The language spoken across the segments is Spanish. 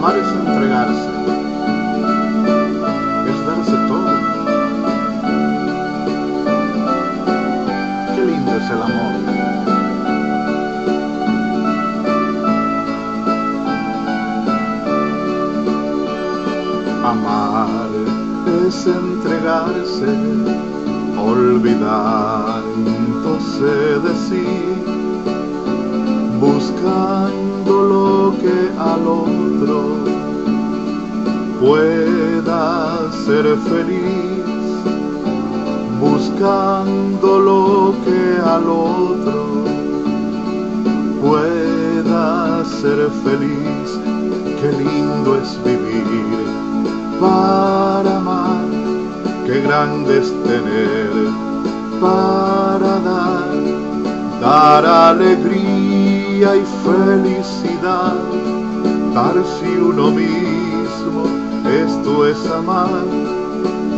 Amar es entregarse, es darse todo. Qué lindo es el amor. Amar es entregarse, olvidándose de sí, buscando lo que al otro pueda ser feliz, buscando lo que al otro pueda ser feliz. Qué lindo es vivir para amar, qué grande es tener para dar alegría y felicidad, darse uno mismo, esto es amar,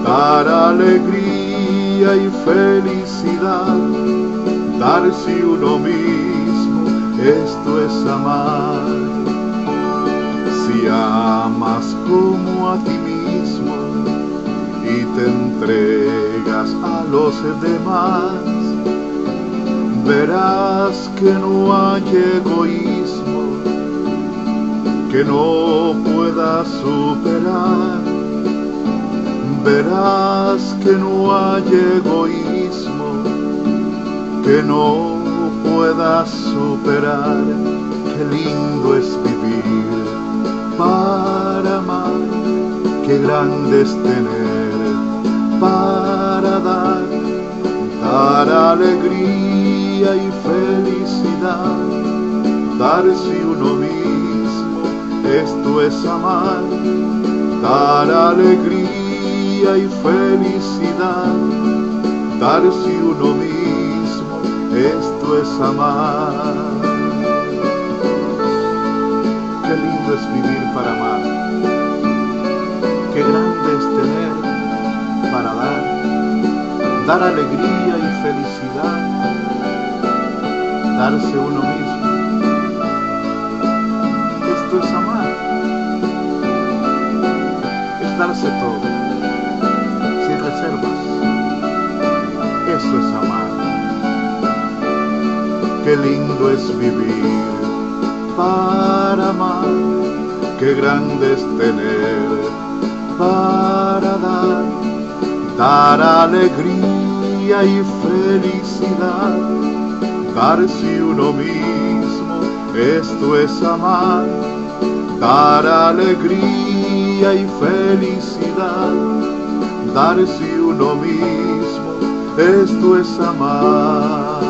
dar alegría y felicidad, darse uno mismo, esto es amar. Si amas como a ti mismo y te entregas a los demás, verás que no hay egoísmo que no puedas superar. Verás que no hay egoísmo que no puedas superar. Qué lindo es vivir para amar, qué grande es tener para dar alegría y felicidad, darse uno mismo, esto es amar, dar alegría y felicidad, darse uno mismo, esto es amar. Qué lindo es vivir para amar, qué grande es tener para dar alegría y felicidad, darse uno mismo. Esto es amar, es darse todo, sin reservas. Eso es amar. Qué lindo es vivir para amar, qué grande es tener para dar alegría y felicidad, darse uno mismo, esto es amar, dar alegría y felicidad, darse uno mismo, esto es amar.